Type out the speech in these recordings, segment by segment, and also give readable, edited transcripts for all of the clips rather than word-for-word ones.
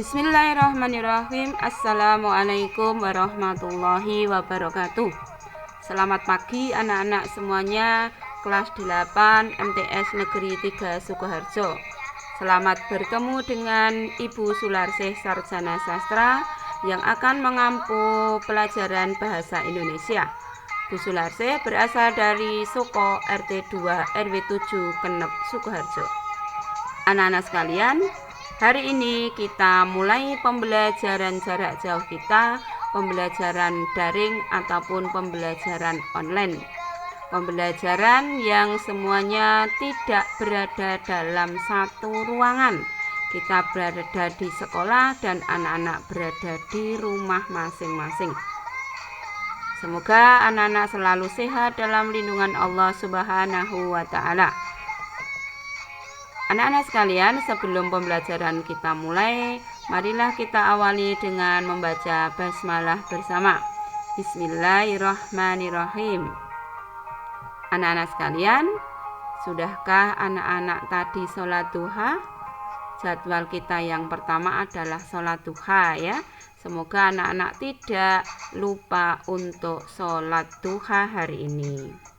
Bismillahirrahmanirrahim. Assalamualaikum warahmatullahi wabarakatuh. Selamat pagi anak-anak semuanya, kelas 8 MTS Negeri 3 Sukoharjo. Selamat bertemu dengan Ibu Sularsih Sarjana Sastra yang akan mengampu pelajaran Bahasa Indonesia. Bu Sularsih berasal dari Soko RT 2 RW 7 Kenep Sukoharjo. Anak-anak sekalian, hari ini kita mulai pembelajaran jarak jauh kita, pembelajaran daring ataupun pembelajaran online. Pembelajaran yang semuanya tidak berada dalam satu ruangan. Kita berada di sekolah dan anak-anak berada di rumah masing-masing. Semoga anak-anak selalu sehat dalam lindungan Allah Subhanahu wa Ta'ala. Anak-anak sekalian, sebelum pembelajaran kita mulai, marilah kita awali dengan membaca basmalah bersama. Bismillahirrahmanirrahim. Anak-anak sekalian, sudahkah anak-anak tadi sholat duha? Jadwal kita yang pertama adalah sholat duha ya. Semoga anak-anak tidak lupa untuk sholat duha hari ini.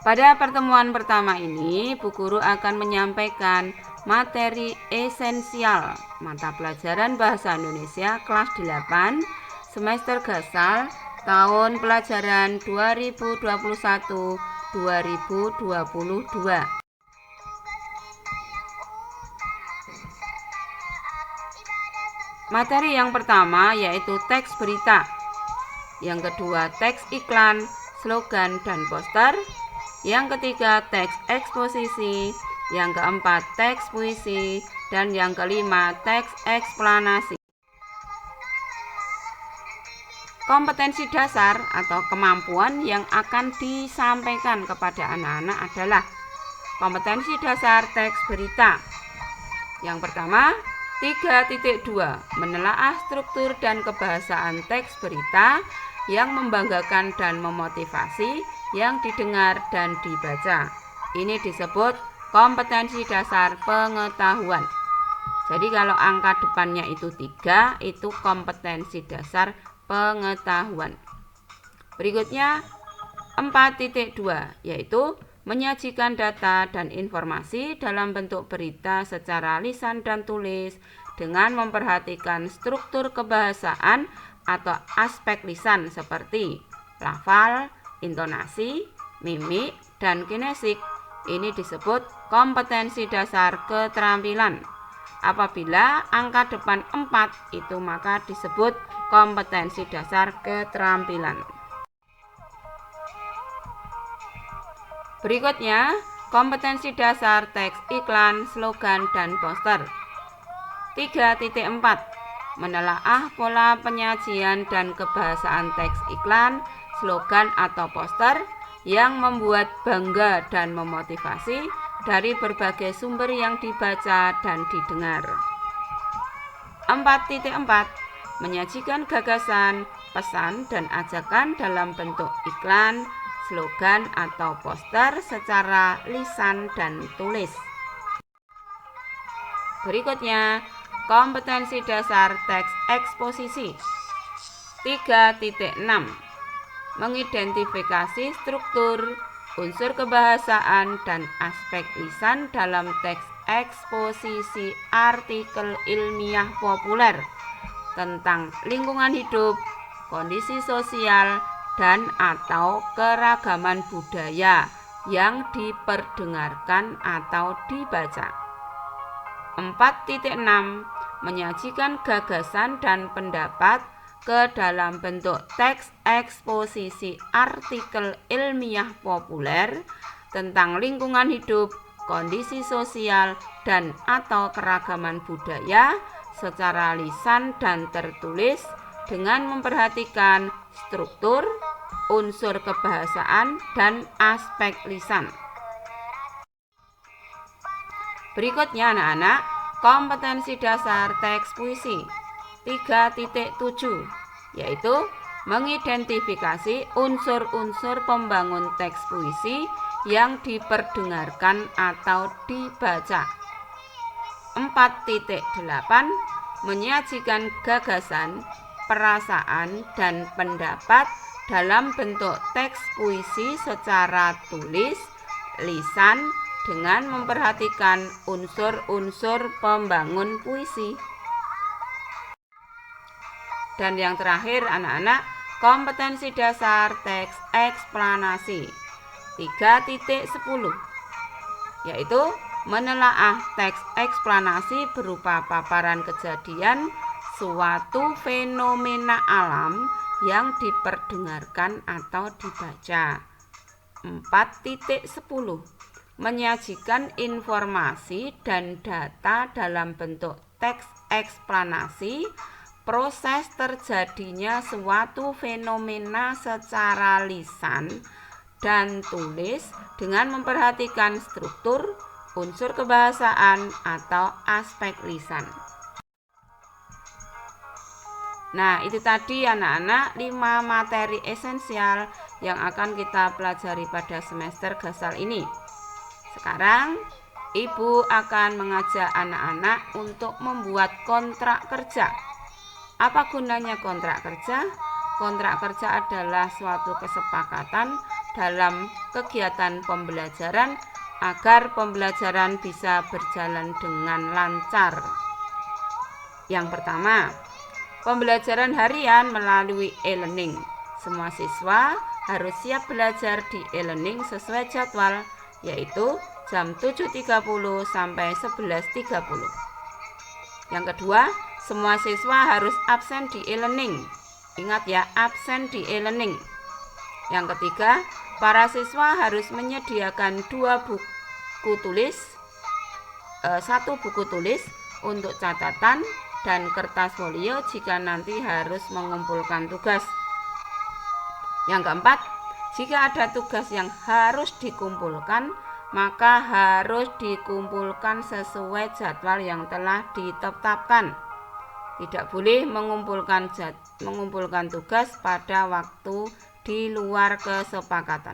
Pada pertemuan pertama ini, Bu Guru akan menyampaikan materi esensial mata pelajaran Bahasa Indonesia kelas 8 semester Gasal tahun pelajaran 2021-2022. Materi yang pertama yaitu teks berita, yang kedua teks iklan, slogan, dan poster, yang ketiga teks eksposisi, yang keempat teks puisi, dan yang kelima teks eksplanasi. Kompetensi dasar atau kemampuan yang akan disampaikan kepada anak-anak adalah kompetensi dasar teks berita. Yang pertama, 3.2 menelaah struktur dan kebahasaan teks berita yang membanggakan dan memotivasi yang didengar dan dibaca. Ini disebut kompetensi dasar pengetahuan. Jadi kalau angka depannya itu 3, itu kompetensi dasar pengetahuan. Berikutnya 4.2 yaitu menyajikan data dan informasi dalam bentuk berita secara lisan dan tulis dengan memperhatikan struktur kebahasaan atau aspek lisan seperti lafal, intonasi, mimik, dan kinesik. Ini disebut kompetensi dasar keterampilan. Apabila angka depan 4 itu maka disebut kompetensi dasar keterampilan. Berikutnya, kompetensi dasar teks iklan, slogan, dan poster. 3.4 menelaah pola penyajian dan kebahasaan teks iklan, slogan atau poster yang membuat bangga dan memotivasi dari berbagai sumber yang dibaca dan didengar. 4.4 menyajikan gagasan, pesan, dan ajakan dalam bentuk iklan, slogan, atau poster secara lisan dan tulis. Berikutnya, kompetensi dasar teks eksposisi. 3.6 mengidentifikasi struktur, unsur kebahasaan, dan aspek lisan dalam teks eksposisi artikel ilmiah populer tentang lingkungan hidup, kondisi sosial, dan atau keragaman budaya yang diperdengarkan atau dibaca. 4.6 menyajikan gagasan dan pendapat ke dalam bentuk teks eksposisi artikel ilmiah populer tentang lingkungan hidup, kondisi sosial, dan atau keragaman budaya secara lisan dan tertulis dengan memperhatikan struktur, unsur kebahasaan, dan aspek lisan. Berikutnya anak-anak, kompetensi dasar teks puisi. 3.7 yaitu mengidentifikasi unsur-unsur pembangun teks puisi yang diperdengarkan atau dibaca. 4.8 menyajikan gagasan, perasaan, dan pendapat dalam bentuk teks puisi secara tulis, lisan, dengan memperhatikan unsur-unsur pembangun puisi. Dan yang terakhir anak-anak, kompetensi dasar teks eksplanasi 3.10, yaitu menelaah teks eksplanasi berupa paparan kejadian suatu fenomena alam yang diperdengarkan atau dibaca. 4.10 menyajikan informasi dan data dalam bentuk teks eksplanasi proses terjadinya suatu fenomena secara lisan dan tulis dengan memperhatikan struktur, unsur kebahasaan, atau aspek lisan. Nah, itu tadi anak-anak 5 materi esensial yang akan kita pelajari pada semester Gasal ini. Sekarang, Ibu akan mengajak anak-anak untuk membuat kontrak kerja. Apa gunanya kontrak kerja? Kontrak kerja adalah suatu kesepakatan dalam kegiatan pembelajaran agar pembelajaran bisa berjalan dengan lancar. Yang pertama, pembelajaran harian melalui e-learning. Semua siswa harus siap belajar di e-learning sesuai jadwal, yaitu jam 7.30 sampai 11.30. Yang kedua, semua siswa harus absen di e-learning. Ingat ya, absen di e-learning. Yang ketiga, para siswa harus menyediakan 2 buku tulis, 1 buku tulis untuk catatan dan kertas folio jika nanti harus mengumpulkan tugas. Yang keempat, jika ada tugas yang harus dikumpulkan, maka harus dikumpulkan sesuai jadwal yang telah ditetapkan. Tidak boleh mengumpulkan tugas pada waktu di luar kesepakatan.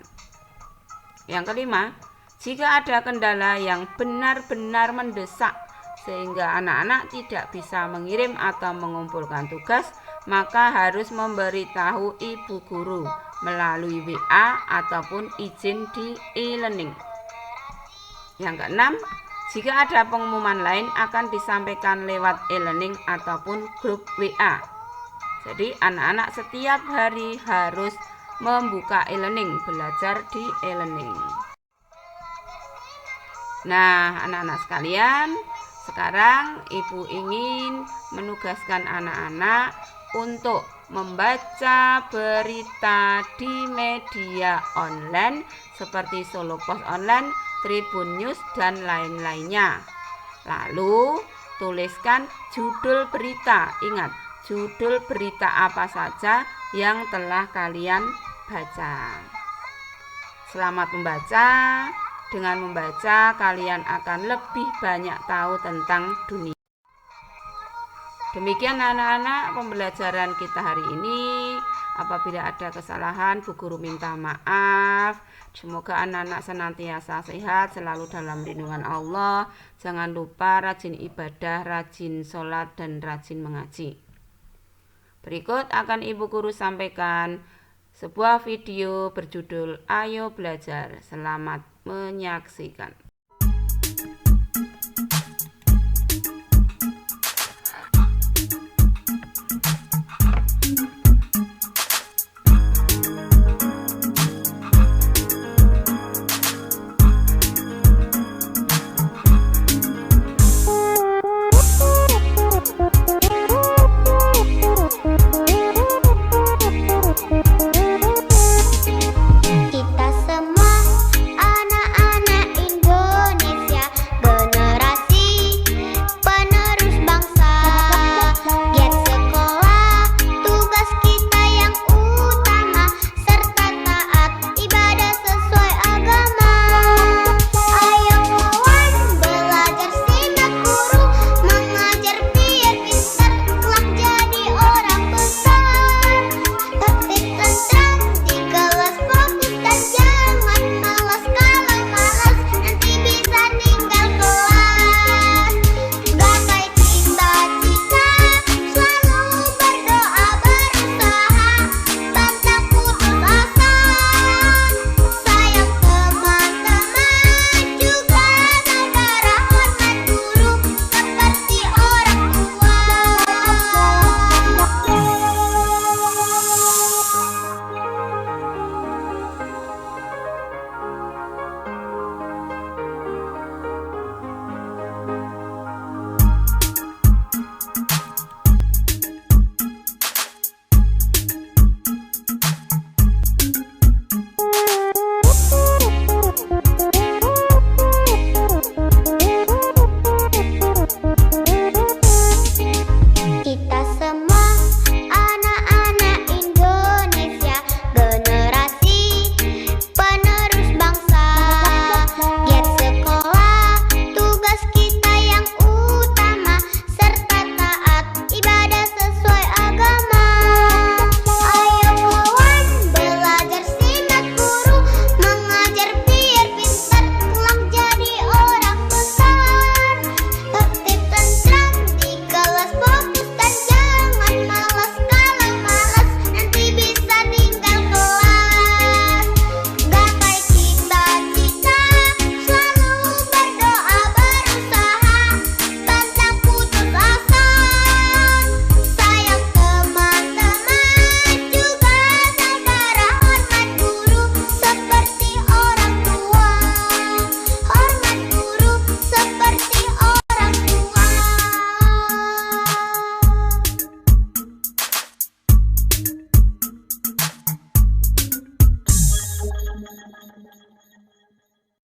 Yang kelima, jika ada kendala yang benar-benar mendesak sehingga anak-anak tidak bisa mengirim atau mengumpulkan tugas, maka harus memberitahu ibu guru melalui WA ataupun izin di e-learning. Yang keenam, jika ada pengumuman lain akan disampaikan lewat e-learning ataupun grup WA. Jadi anak-anak setiap hari harus membuka e-learning, belajar di e-learning. Nah, anak-anak sekalian, sekarang Ibu ingin menugaskan anak-anak untuk membaca berita di media online seperti Solo Pos Online, Tribun News, dan lain-lainnya. Lalu tuliskan judul berita. Ingat, judul berita apa saja yang telah kalian baca. Selamat membaca. Dengan membaca, kalian akan lebih banyak tahu tentang dunia. Demikian anak-anak pembelajaran kita hari ini. Apabila ada kesalahan, Bu Guru minta maaf. Semoga anak-anak senantiasa sehat, selalu dalam lindungan Allah. Jangan lupa rajin ibadah, rajin sholat, dan rajin mengaji. Berikut akan Ibu Guru sampaikan sebuah video berjudul Ayo Belajar. Selamat menyaksikan.